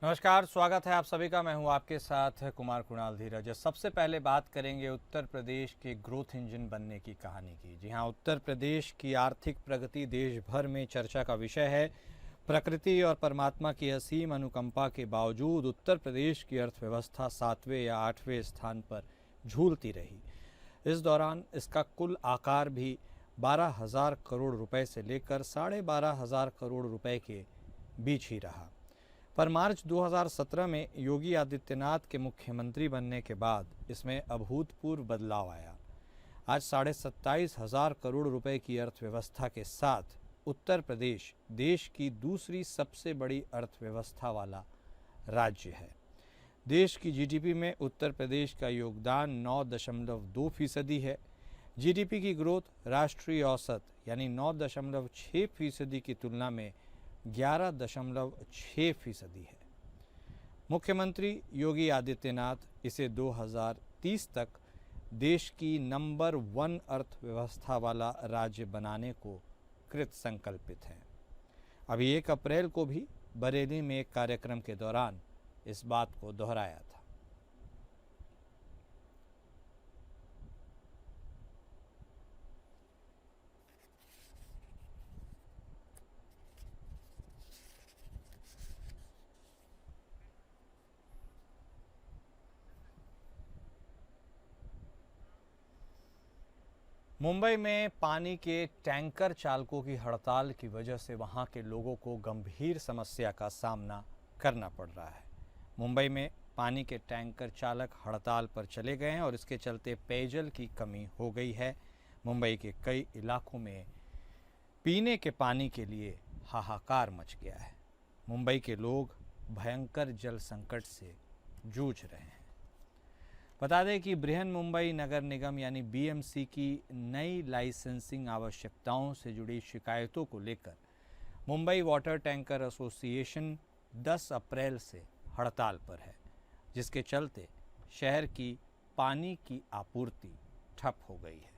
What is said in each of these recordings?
नमस्कार, स्वागत है आप सभी का। मैं हूं आपके साथ कुमार कुणाल धीरज। सबसे पहले बात करेंगे उत्तर प्रदेश के ग्रोथ इंजन बनने की कहानी की। जी हां, उत्तर प्रदेश की आर्थिक प्रगति देश भर में चर्चा का विषय है। प्रकृति और परमात्मा की असीम अनुकंपा के बावजूद उत्तर प्रदेश की अर्थव्यवस्था 7वें या 8वें स्थान पर झूलती रही। इस दौरान इसका कुल आकार भी 12,000 करोड़ रुपए से लेकर 12,500 करोड़ रुपए के बीच ही रहा। पर मार्च 2017 में योगी आदित्यनाथ के मुख्यमंत्री बनने के बाद इसमें अभूतपूर्व बदलाव आया। आज 27,500 करोड़ रुपए की अर्थव्यवस्था के साथ उत्तर प्रदेश देश की दूसरी सबसे बड़ी अर्थव्यवस्था वाला राज्य है। देश की जीडीपी में उत्तर प्रदेश का योगदान 9.2% है। जीडीपी की ग्रोथ राष्ट्रीय औसत यानी 9.6% की तुलना में 11.6% है। मुख्यमंत्री योगी आदित्यनाथ इसे 2030 तक देश की नंबर 1 अर्थव्यवस्था वाला राज्य बनाने को कृत संकल्पित हैं। अभी 1 अप्रैल को भी बरेली में एक कार्यक्रम के दौरान इस बात को दोहराया था। मुंबई में पानी के टैंकर चालकों की हड़ताल की वजह से वहां के लोगों को गंभीर समस्या का सामना करना पड़ रहा है। मुंबई में पानी के टैंकर चालक हड़ताल पर चले गए हैं और इसके चलते पेयजल की कमी हो गई है। मुंबई के कई इलाकों में पीने के पानी के लिए हाहाकार मच गया है। मुंबई के लोग भयंकर जल संकट से जूझ रहे हैं। बता दें कि बृहन मुंबई नगर निगम यानी बीएमसी की नई लाइसेंसिंग आवश्यकताओं से जुड़ी शिकायतों को लेकर मुंबई वाटर टैंकर एसोसिएशन 10 अप्रैल से हड़ताल पर है, जिसके चलते शहर की पानी की आपूर्ति ठप हो गई है।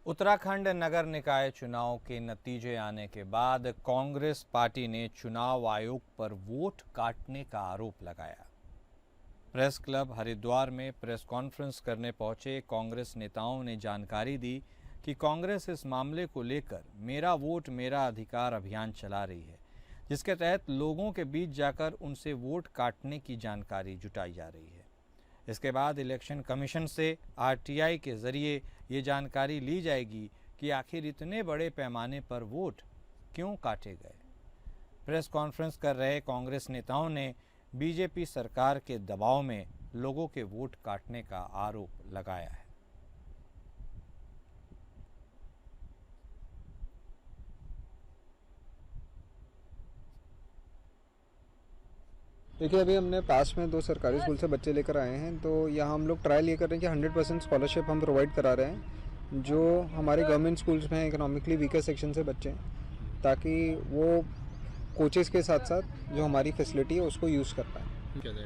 उत्तराखंड नगर निकाय चुनाव के नतीजे आने के बाद कांग्रेस पार्टी ने चुनाव आयोग पर वोट काटने का आरोप लगाया। प्रेस क्लब हरिद्वार में प्रेस कॉन्फ्रेंस करने पहुंचे कांग्रेस नेताओं ने जानकारी दी कि कांग्रेस इस मामले को लेकर मेरा वोट मेरा अधिकार अभियान चला रही है, जिसके तहत लोगों के बीच जाकर उनसे वोट काटने की जानकारी जुटाई जा रही है। इसके बाद इलेक्शन कमीशन से आरटीआई के जरिए ये जानकारी ली जाएगी कि आखिर इतने बड़े पैमाने पर वोट क्यों काटे गए। प्रेस कॉन्फ्रेंस कर रहे कांग्रेस नेताओं ने बीजेपी सरकार के दबाव में लोगों के वोट काटने का आरोप लगाया है। देखिए, अभी हमने पास में 2 सरकारी स्कूल से बच्चे लेकर आए हैं, तो यहाँ हम लोग ट्रायल ये कर रहे हैं कि 100% स्कॉलरशिप हम प्रोवाइड करा रहे हैं जो हमारे गवर्नमेंट स्कूल्स में इकोनॉमिकली वीकर सेक्शन से बच्चे हैं, ताकि वो कोचेस के साथ साथ जो हमारी फैसिलिटी है उसको यूज़ कर पाए।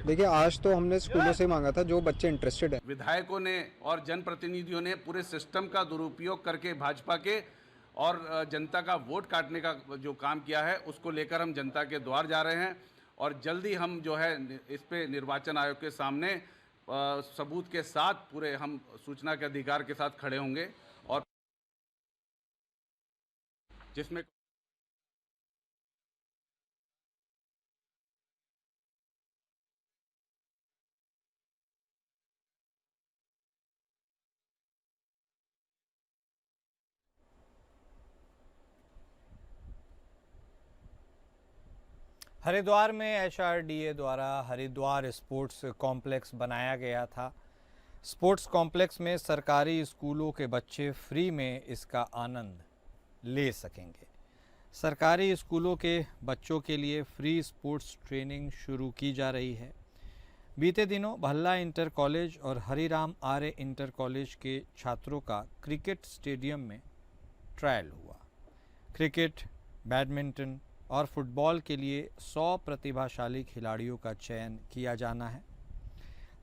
देखिए, आज तो हमने स्कूलों से मांगा था जो बच्चे इंटरेस्टेड हैं। विधायकों ने और जनप्रतिनिधियों ने पूरे सिस्टम का दुरुपयोग करके भाजपा के और जनता का वोट काटने का जो काम किया है, उसको लेकर हम जनता के द्वार जा रहे हैं और जल्दी हम जो है इस पे निर्वाचन आयोग के सामने सबूत के साथ पूरे हम सूचना के अधिकार के साथ खड़े होंगे और जिसमें हरिद्वार में एचआरडीए द्वारा हरिद्वार स्पोर्ट्स कॉम्प्लेक्स बनाया गया था। स्पोर्ट्स कॉम्प्लेक्स में सरकारी स्कूलों के बच्चे फ्री में इसका आनंद ले सकेंगे। सरकारी स्कूलों के बच्चों के लिए फ्री स्पोर्ट्स ट्रेनिंग शुरू की जा रही है। बीते दिनों भल्ला इंटर कॉलेज और हरिराम आर्य इंटर कॉलेज के छात्रों का क्रिकेट स्टेडियम में ट्रायल हुआ। क्रिकेट, बैडमिंटन और फुटबॉल के लिए 100 प्रतिभाशाली खिलाड़ियों का चयन किया जाना है।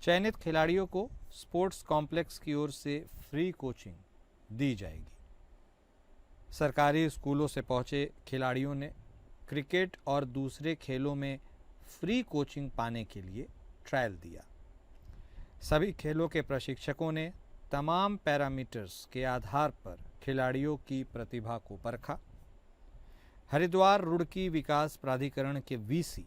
चयनित खिलाड़ियों को स्पोर्ट्स कॉम्प्लेक्स की ओर से फ्री कोचिंग दी जाएगी। सरकारी स्कूलों से पहुंचे खिलाड़ियों ने क्रिकेट और दूसरे खेलों में फ्री कोचिंग पाने के लिए ट्रायल दिया। सभी खेलों के प्रशिक्षकों ने तमाम पैरामीटर्स के आधार पर खिलाड़ियों की प्रतिभा को परखा। हरिद्वार रुड़की विकास प्राधिकरण के वीसी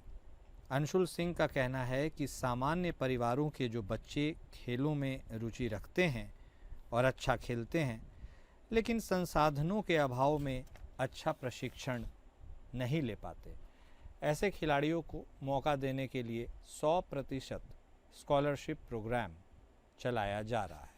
अंशुल सिंह का कहना है कि सामान्य परिवारों के जो बच्चे खेलों में रुचि रखते हैं और अच्छा खेलते हैं, लेकिन संसाधनों के अभाव में अच्छा प्रशिक्षण नहीं ले पाते, ऐसे खिलाड़ियों को मौका देने के लिए 100% स्कॉलरशिप प्रोग्राम चलाया जा रहा है।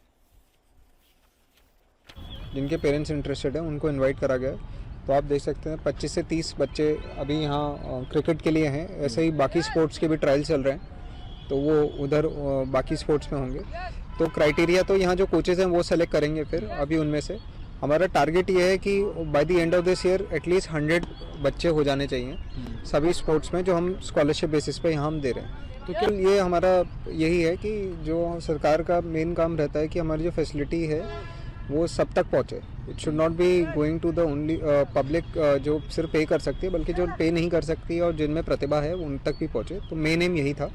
जिनके पेरेंट्स इंटरेस्टेड हैं उनको इनवाइट करा गया है। तो आप देख सकते हैं 25 से 30 बच्चे अभी यहाँ क्रिकेट के लिए हैं। ऐसे ही बाकी स्पोर्ट्स के भी ट्रायल चल रहे हैं, तो वो उधर बाकी स्पोर्ट्स में होंगे। तो क्राइटेरिया तो यहाँ जो कोचेज़ हैं वो सेलेक्ट करेंगे। फिर अभी उनमें से हमारा टारगेट ये है कि by the end of this year at least 100 बच्चे हो जाने चाहिए सभी स्पोर्ट्स में, जो हम स्कॉलरशिप बेसिस पे यहाँ हम दे रहे हैं। तो क्या ये हमारा यही है कि जो सरकार का मेन काम रहता है कि हमारी जो फैसिलिटी है वो सब तक पहुँचे। It should not be going to the only public जो सिर्फ पे कर सकती है, बल्कि जो पे नहीं कर सकती और जिनमें प्रतिभा है उन तक भी पहुँचे। तो मेन एम यही था।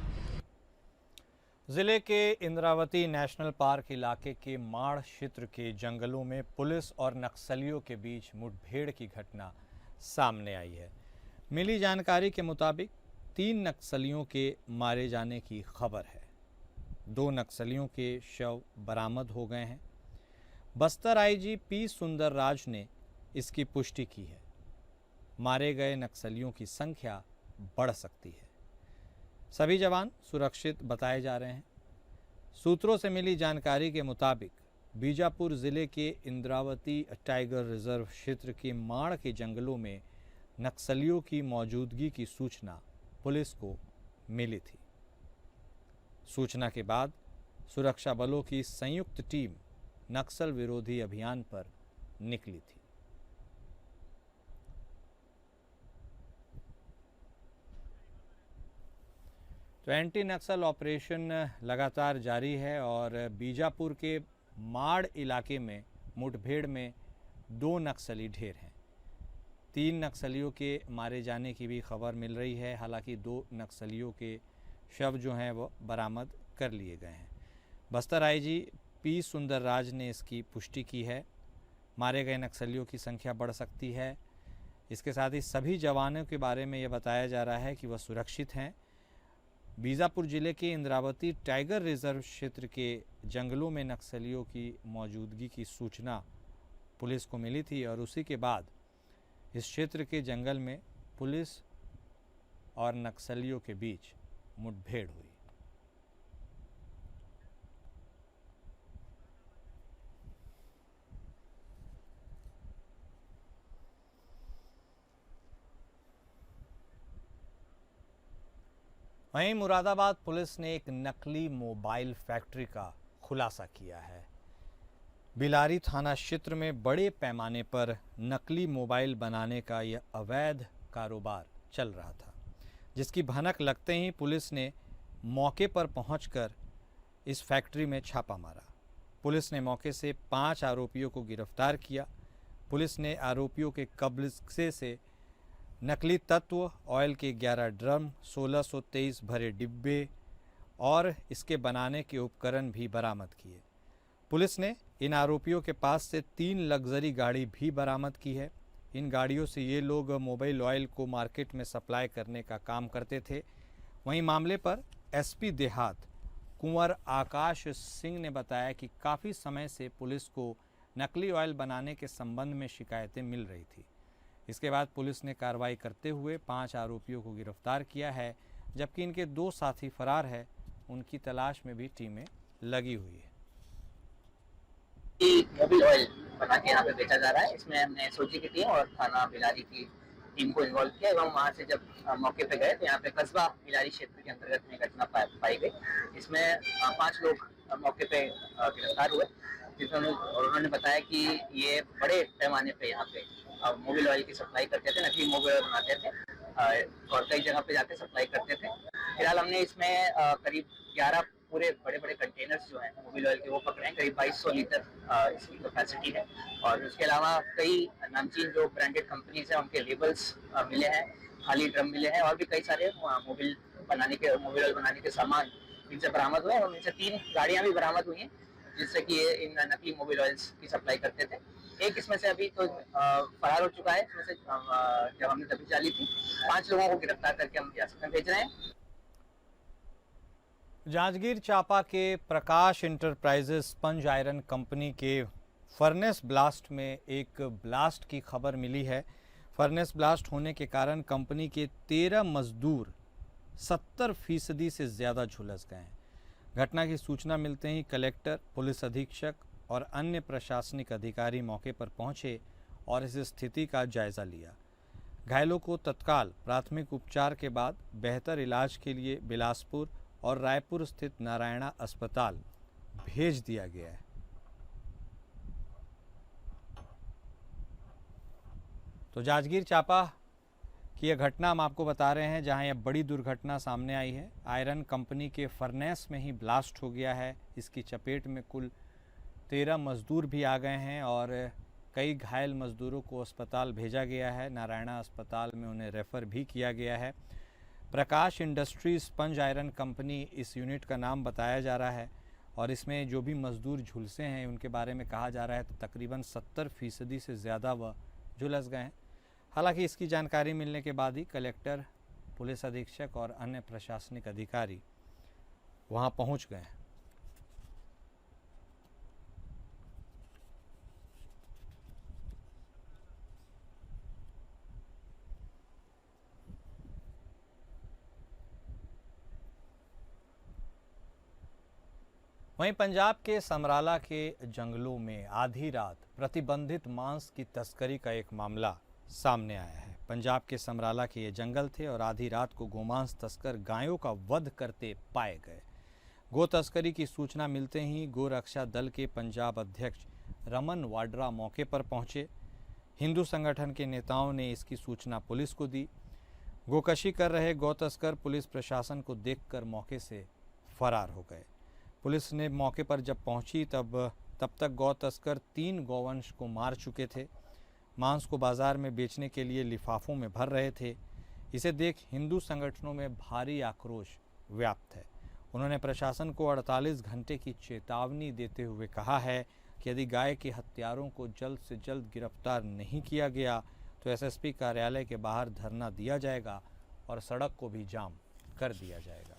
जिले के इंद्रावती नेशनल पार्क इलाके के माड़ क्षेत्र के जंगलों में पुलिस और नक्सलियों के बीच मुठभेड़ की घटना सामने आई है। मिली जानकारी के मुताबिक 3 नक्सलियों के मारे जाने की खबर है। 2 नक्सलियों के शव बरामद हो गए हैं। बस्तर आईजी पी सुंदरराज ने इसकी पुष्टि की है। मारे गए नक्सलियों की संख्या बढ़ सकती है। सभी जवान सुरक्षित बताए जा रहे हैं। सूत्रों से मिली जानकारी के मुताबिक बीजापुर जिले के इंद्रावती टाइगर रिजर्व क्षेत्र के माड़ के जंगलों में नक्सलियों की मौजूदगी की सूचना पुलिस को मिली थी। सूचना के बाद सुरक्षा बलों की संयुक्त टीम नक्सल विरोधी अभियान पर निकली थी। तो एंटी नक्सल ऑपरेशन लगातार जारी है और बीजापुर के माड़ इलाके में मुठभेड़ में 2 नक्सली ढेर हैं। 3 नक्सलियों के मारे जाने की भी खबर मिल रही है। हालांकि 2 नक्सलियों के शव जो हैं वो बरामद कर लिए गए हैं। बस्तर आईजी पी सुंदरराज ने इसकी पुष्टि की है। मारे गए नक्सलियों की संख्या बढ़ सकती है। इसके साथ ही सभी जवानों के बारे में यह बताया जा रहा है कि वह सुरक्षित हैं। बीजापुर जिले के इंद्रावती टाइगर रिजर्व क्षेत्र के जंगलों में नक्सलियों की मौजूदगी की सूचना पुलिस को मिली थी और उसी के बाद इस क्षेत्र के जंगल में पुलिस और नक्सलियों के बीच मुठभेड़ हुई। वहीं मुरादाबाद पुलिस ने एक नकली मोबाइल फैक्ट्री का खुलासा किया है। बिलारी थाना क्षेत्र में बड़े पैमाने पर नकली मोबाइल बनाने का यह अवैध कारोबार चल रहा था, जिसकी भनक लगते ही पुलिस ने मौके पर पहुंचकर इस फैक्ट्री में छापा मारा। पुलिस ने मौके से 5 आरोपियों को गिरफ्तार किया। पुलिस ने आरोपियों के कब्जे से नकली तत्व, ऑयल के 11 ड्रम, 1623 भरे डिब्बे और इसके बनाने के उपकरण भी बरामद किए। पुलिस ने इन आरोपियों के पास से 3 लग्जरी गाड़ी भी बरामद की है। इन गाड़ियों से ये लोग मोबाइल ऑयल को मार्केट में सप्लाई करने का काम करते थे। वहीं मामले पर एसपी देहात कुंवर आकाश सिंह ने बताया कि काफ़ी समय से पुलिस को नकली ऑयल बनाने के संबंध में शिकायतें मिल रही थी। इसके बाद पुलिस ने कार्रवाई करते हुए 5 आरोपियों को गिरफ्तार किया है, जबकि इनके 2 साथी फरार है। उनकी तलाश में भी टीमें लगी हुई है। मोबाइल ऑयल बना के यहाँ पे बेचा जा रहा है। इसमें हमने सोची की टीम और थाना बिलारी की टीम को इन्वॉल्व किया एवं वहाँ से जब मौके पे गए तो यहाँ पे कस्बा बिलारी क्षेत्र के अंतर्गत में घटना पाई गई। इसमें 5 लोग मौके पे गिरफ्तार हुए, जिसमें उन्होंने बताया कि ये बड़े पैमाने पे यहाँ पे मोबाइल ऑयल की सप्लाई करते थे, नकली मोबाइल ऑयल बनाते थे और कई जगह पे जाके सप्लाई करते थे। फिलहाल हमने इसमें करीब 11 पूरे बड़े बड़े कंटेनर्स जो हैं मोबिल ऑयल के वो पकड़े हैं, करीब 2200 लीटर इसकी कैपेसिटी है। और उसके अलावा कई नामचीन जो ब्रांडेड कंपनीज हैं उनके लेबल्स मिले हैं, खाली ड्रम मिले हैं, और भी कई सारे मोबिल ऑयल बनाने के सामान इनसे बरामद हुए हैं। और इनसे 3 गाड़ियां भी बरामद हुई हैं जिससे कि ये इन नकली मोबिल ऑयल्स की सप्लाई करते थे। एक इसमें से अभी तो फरार हो चुका है, इसमें से जब हमने तभी डाली थी 5 लोगों को गिरफ्तार करके हम हिरासत में भेज रहे हैं। जांजगीर चांपा के प्रकाश इंटरप्राइजेस स्पंज आयरन कंपनी के फर्नेस ब्लास्ट में एक ब्लास्ट की खबर मिली है। फर्नेस ब्लास्ट होने के कारण कंपनी के 13 मजदूर 70% से ज़्यादा झुलस गए हैं। घटना की सूचना मिलते ही कलेक्टर, पुलिस अधीक्षक और अन्य प्रशासनिक अधिकारी मौके पर पहुंचे और इस स्थिति का जायजा लिया। घायलों को तत्काल प्राथमिक उपचार के बाद बेहतर इलाज के लिए बिलासपुर और रायपुर स्थित नारायणा अस्पताल भेज दिया गया है। तो जांजगीर चांपा की यह घटना हम आपको बता रहे हैं जहां यह बड़ी दुर्घटना सामने आई है। आयरन कंपनी के फर्नेस में ही ब्लास्ट हो गया है। इसकी चपेट में कुल 13 मजदूर भी आ गए हैं और कई घायल मजदूरों को अस्पताल भेजा गया है। नारायणा अस्पताल में उन्हें रेफ़र भी किया गया है। प्रकाश इंडस्ट्रीज स्पंज आयरन कंपनी इस यूनिट का नाम बताया जा रहा है और इसमें जो भी मजदूर झुलसे हैं उनके बारे में कहा जा रहा है तो तकरीबन 70% से ज़्यादा वह झुलस गए हैं। हालांकि इसकी जानकारी मिलने के बाद ही कलेक्टर, पुलिस अधीक्षक और अन्य प्रशासनिक अधिकारी वहां पहुंच गए हैं। वहीं पंजाब के समराला के जंगलों में आधी रात प्रतिबंधित मांस की तस्करी का एक मामला सामने आया है। पंजाब के समराला के ये जंगल थे और आधी रात को गोमांस तस्कर गायों का वध करते पाए गए। गो तस्करी की सूचना मिलते ही गो रक्षा दल के पंजाब अध्यक्ष रमन वाड्रा मौके पर पहुंचे। हिंदू संगठन के नेताओं ने इसकी सूचना पुलिस को दी। गोकशी कर रहे गौ तस्कर पुलिस प्रशासन को देखकर मौके से फरार हो गए। पुलिस ने मौके पर जब पहुंची तब तक गौ तस्कर 3 गौवंश को मार चुके थे। मांस को बाजार में बेचने के लिए लिफाफों में भर रहे थे। इसे देख हिंदू संगठनों में भारी आक्रोश व्याप्त है। उन्होंने प्रशासन को 48 घंटे की चेतावनी देते हुए कहा है कि यदि गाय के हत्यारों को जल्द से जल्द गिरफ्तार नहीं किया गया तो एसएसपी कार्यालय के बाहर धरना दिया जाएगा और सड़क को भी जाम कर दिया जाएगा।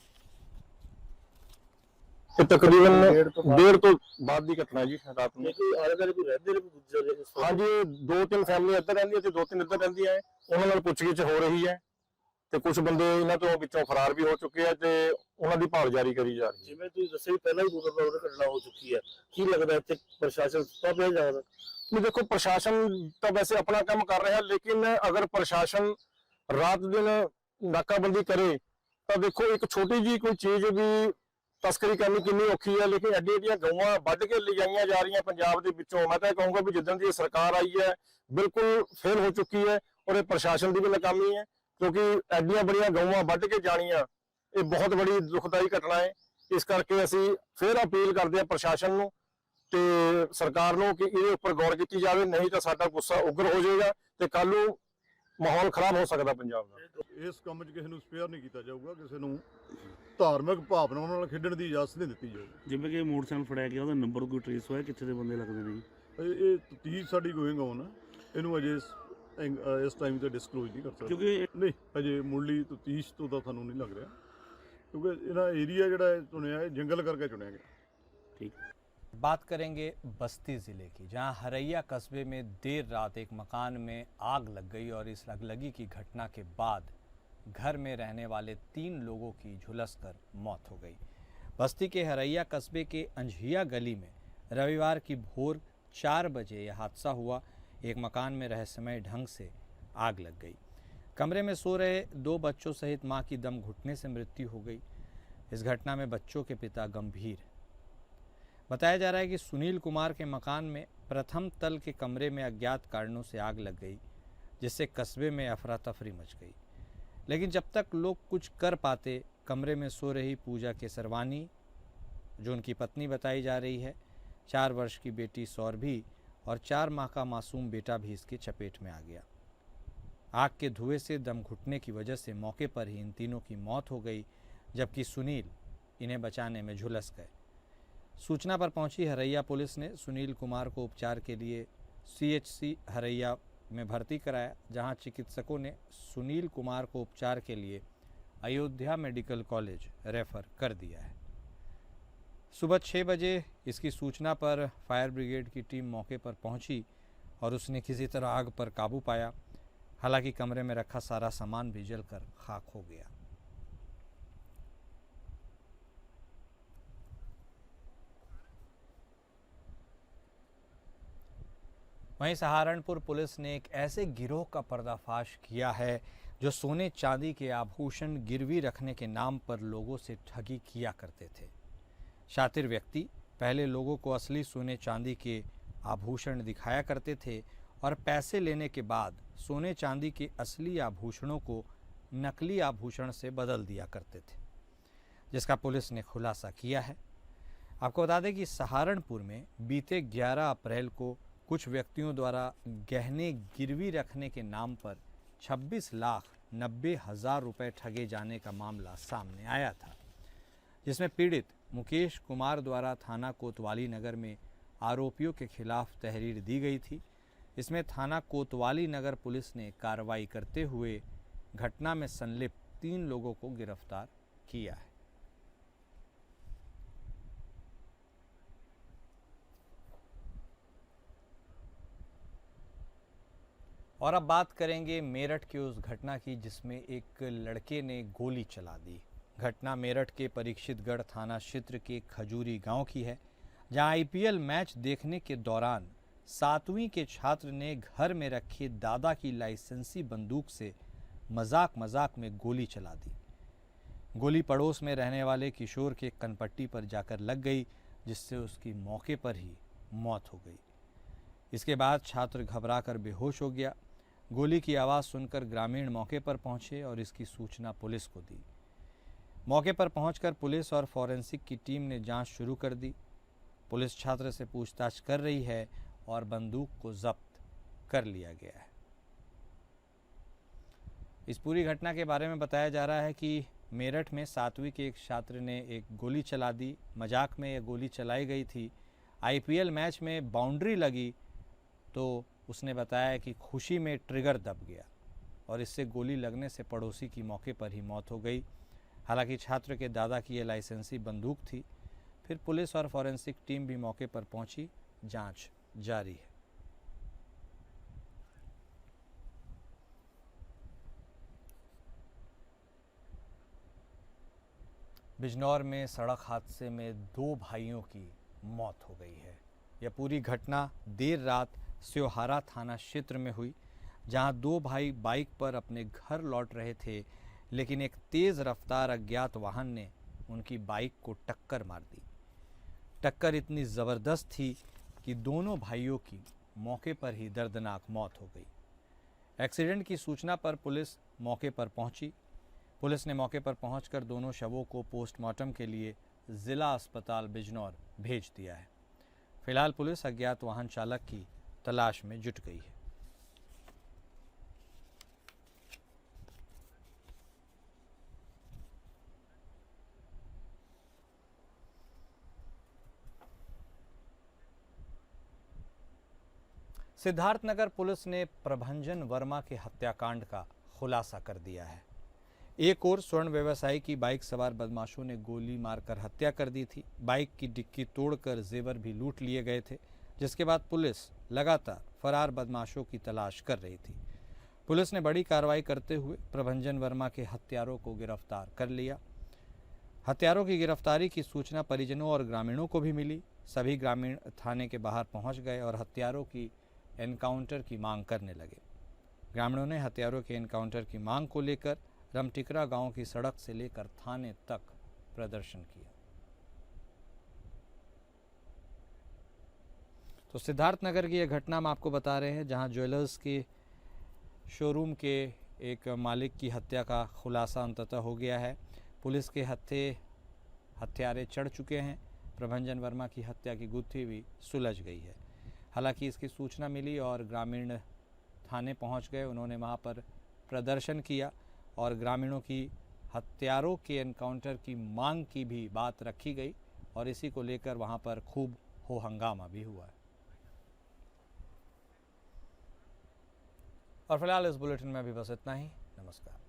तकरीबन 1:30 ਤੋਂ ਬਾਅਦ ਦੀ ਘਟਨਾ ਜੀ ਰਾਤ ਨੂੰ। हाँ जी 2-3 ਫੈਮਲੀ ਇੱਧਰ ਰਹਿੰਦੀਆਂ ਤੇ 2-3 ਇੱਧਰ ਰਹਿੰਦੀਆਂ ਹੈ। ਉਹਨਾਂ ਨਾਲ ਪੁੱਛਗਿੱਛ ਹੋ ਰਹੀ ਹੈ ਤੇ ਕੁਝ ਬੰਦੇ ਇਹਨਾਂ ਤੋਂ ਵਿੱਚੋਂ ਫਰਾਰ ਵੀ ਹੋ ਚੁੱਕੇ ਆ ਤੇ ਉਹਨਾਂ ਦੀ ਭਾਲ ਜਾਰੀ ਕਰੀ ਜਾ ਰਹੀ ਹੈ। ਜਿਵੇਂ ਤੁਸੀਂ ਦੱਸਿਆ ਪਹਿਲਾਂ ਵੀ ਦੋ ਵਾਰ ਘਟਨਾ ਹੋ ਚੁੱਕੀ ਹੈ, ਕੀ ਲੱਗਦਾ ਇੱਥੇ ਪ੍ਰਸ਼ਾਸਨ ਸੁੱਤਾ ਪਿਆ ਜਾਵੇ? नहीं देखो प्रशासन तो वैसे अपना काम कर रहा है, लेकिन अगर प्रशासन रात दिन नाकाबंदी करे तो देखो एक छोटी जी कोई चीज भी तस्करी करनी कितनी औखी है, लेकिन एडी एडियां गऊं वध के ले जाइयां जा रही पंजाब के विचों। मैं तो कहूँगा भी जिद्दन की सरकार आई है बिल्कुल फेल हो चुकी है और ये प्रशासन की भी नाकामी है, क्योंकि एडियां बड़ियां गऊं वध के जानियां ये बहुत बड़ी दुखदाई घटना है। इस करके असीं फिर अपील करते हैं प्रशासन नूं ते सरकार नूं कि इहदे उपर गौर की जाए, नहीं तो साडा गुस्सा उग्र हो जाएगा ते कल नूं माहौल खराब हो सकता पंजाब का। ਇਸ ਕੰਮ 'ਚ ਕਿਸੇ ਨੂੰ ਸਪੇਅਰ ਨਹੀਂ ਕੀਤਾ ਜਾਊਗਾ, ਕਿਸੇ ਨੂੰ ਧਾਰਮਿਕ ਭਾਵਨਾਵਾਂ ਨਾਲ ਖੇਡਣ ਦੀ ਇਜਾਜ਼ਤ ਨਹੀਂ ਦਿੱਤੀ ਜਾਊਗੀ। ਜਿਵੇਂ ਕਿ ਮੋਟਰਸਾਈਕਲ ਫੜਿਆ ਗਿਆ ਉਹਦਾ ਨੰਬਰ ਕੋਈ ਟ੍ਰੇਸ ਹੋਇਆ, ਕਿੱਥੇ ਦੇ ਬੰਦੇ ਲੱਗਦੇ ਨੇ? ਇਹ ਤਫਤੀਸ਼ ਸਾਡੀ ਗੋਇੰਗ ਔਨ ਹੈ, ਇਹਨੂੰ ਅਜੇ ਇਸ ਟਾਈਮ ਤੇ ਡਿਸਕਲੋਜ਼ ਨਹੀਂ ਕਰ ਸਕਦੇ ਕਿਉਂਕਿ ਨਹੀਂ ਅਜੇ ਮੁੱਢਲੀ ਤਫਤੀਸ਼ ਤੋਂ ਤਾਂ ਤੁਹਾਨੂੰ ਨਹੀਂ ਲੱਗ ਰਿਹਾ, क्योंकि ਇਹਨਾਂ एरिया ਜਿਹੜਾ चुनिया है जंगल करके चुनिया गया। ठीक। बात करेंगे बस्ती ज़िले की, जहां हरैया कस्बे में देर रात एक मकान में आग लग गई और इस अगलगी की घटना के बाद घर में रहने वाले 3 लोगों की झुलसकर मौत हो गई। बस्ती के हरैया कस्बे के अंझिया गली में रविवार की भोर 4 बजे यह हादसा हुआ। एक मकान में रहस्यमय ढंग से आग लग गई। कमरे में सो रहे 2 बच्चों सहित मां की दम घुटने से मृत्यु हो गई। इस घटना में बच्चों के पिता गंभीर। बताया जा रहा है कि सुनील कुमार के मकान में प्रथम तल के कमरे में अज्ञात कारणों से आग लग गई, जिससे कस्बे में अफरा तफरी मच गई। लेकिन जब तक लोग कुछ कर पाते, कमरे में सो रही पूजा केसरवानी, जो उनकी पत्नी बताई जा रही है, 4 वर्ष की बेटी सौरभी और 4 माह का मासूम बेटा भी इसकी चपेट में आ गया। आग के धुएं से दम घुटने की वजह से मौके पर ही इन तीनों की मौत हो गई, जबकि सुनील इन्हें बचाने में झुलस गए। सूचना पर पहुंची हरैया पुलिस ने सुनील कुमार को उपचार के लिए CHC हरैया में भर्ती कराया, जहां चिकित्सकों ने सुनील कुमार को उपचार के लिए अयोध्या मेडिकल कॉलेज रेफर कर दिया है। सुबह 6 बजे इसकी सूचना पर फायर ब्रिगेड की टीम मौके पर पहुंची और उसने किसी तरह आग पर काबू पाया। हालांकि कमरे में रखा सारा सामान भी जलकर खाक हो गया। वहीं सहारनपुर पुलिस ने एक ऐसे गिरोह का पर्दाफाश किया है जो सोने चांदी के आभूषण गिरवी रखने के नाम पर लोगों से ठगी किया करते थे। शातिर व्यक्ति पहले लोगों को असली सोने चांदी के आभूषण दिखाया करते थे और पैसे लेने के बाद सोने चांदी के असली आभूषणों को नकली आभूषण से बदल दिया करते थे, जिसका पुलिस ने खुलासा किया है। आपको बता दें कि सहारनपुर में बीते 11 अप्रैल को कुछ व्यक्तियों द्वारा गहने गिरवी रखने के नाम पर 26,90,000 रुपये ठगे जाने का मामला सामने आया था, जिसमें पीड़ित मुकेश कुमार द्वारा थाना कोतवाली नगर में आरोपियों के खिलाफ तहरीर दी गई थी। इसमें थाना कोतवाली नगर पुलिस ने कार्रवाई करते हुए घटना में संलिप्त 3 लोगों को गिरफ्तार किया है। और अब बात करेंगे मेरठ की उस घटना की जिसमें एक लड़के ने गोली चला दी। घटना मेरठ के परीक्षितगढ़ थाना क्षेत्र के खजूरी गांव की है, जहां IPL मैच देखने के दौरान 7वीं के छात्र ने घर में रखी दादा की लाइसेंसी बंदूक से मजाक में गोली चला दी। गोली पड़ोस में रहने वाले किशोर के कनपट्टी पर जाकर लग गई, जिससे उसकी मौके पर ही मौत हो गई। इसके बाद छात्र घबराकर बेहोश हो गया। गोली की आवाज़ सुनकर ग्रामीण मौके पर पहुंचे और इसकी सूचना पुलिस को दी। मौके पर पहुंचकर पुलिस और फॉरेंसिक की टीम ने जांच शुरू कर दी। पुलिस छात्र से पूछताछ कर रही है और बंदूक को जब्त कर लिया गया है। इस पूरी घटना के बारे में बताया जा रहा है कि मेरठ में 7वीं के एक छात्र ने एक गोली चला दी। मजाक में यह गोली चलाई गई थी। IPL मैच में बाउंड्री लगी तो उसने बताया कि खुशी में ट्रिगर दब गया और इससे गोली लगने से पड़ोसी की मौके पर ही मौत हो गई। हालांकि छात्र के दादा की यह लाइसेंसी बंदूक थी। फिर पुलिस और फॉरेंसिक टीम भी मौके पर पहुंची। जांच जारी है। बिजनौर में सड़क हादसे में 2 भाइयों की मौत हो गई है। यह पूरी घटना देर रात स्योहारा थाना क्षेत्र में हुई, जहां 2 भाई बाइक पर अपने घर लौट रहे थे, लेकिन एक तेज रफ्तार अज्ञात वाहन ने उनकी बाइक को टक्कर मार दी। टक्कर इतनी ज़बरदस्त थी कि दोनों भाइयों की मौके पर ही दर्दनाक मौत हो गई। एक्सीडेंट की सूचना पर पुलिस मौके पर पहुंची। पुलिस ने मौके पर पहुंचकर दोनों शवों को पोस्टमार्टम के लिए जिला अस्पताल बिजनौर भेज दिया है। फिलहाल पुलिस अज्ञात वाहन चालक की तलाश में जुट गई है। सिद्धार्थनगर पुलिस ने प्रभंजन वर्मा के हत्याकांड का खुलासा कर दिया है। एक और स्वर्ण व्यवसायी की बाइक सवार बदमाशों ने गोली मारकर हत्या कर दी थी। बाइक की डिक्की तोड़कर जेवर भी लूट लिए गए थे, जिसके बाद पुलिस लगातार फरार बदमाशों की तलाश कर रही थी। पुलिस ने बड़ी कार्रवाई करते हुए प्रभंजन वर्मा के हत्यारों को गिरफ्तार कर लिया। हत्यारों की गिरफ्तारी की सूचना परिजनों और ग्रामीणों को भी मिली। सभी ग्रामीण थाने के बाहर पहुंच गए और हत्यारों की एनकाउंटर की मांग करने लगे। ग्रामीणों ने हत्यारों के एनकाउंटर की मांग को लेकर रमटिकरा गांव की सड़क से लेकर थाने तक प्रदर्शन किया। तो सिद्धार्थनगर की यह घटना हम आपको बता रहे हैं, जहां ज्वेलर्स के शोरूम के एक मालिक की हत्या का खुलासा अंततः हो गया है। पुलिस के हत्यारे चढ़ चुके हैं। प्रभंजन वर्मा की हत्या की गुत्थी भी सुलझ गई है। हालांकि इसकी सूचना मिली और ग्रामीण थाने पहुंच गए। उन्होंने वहां पर प्रदर्शन किया और ग्रामीणों की हत्यारों के एनकाउंटर की मांग की भी बात रखी गई और इसी को लेकर वहां पर खूब हो हंगामा भी हुआ है। और फिलहाल इस बुलेटिन में अभी बस इतना ही। नमस्कार।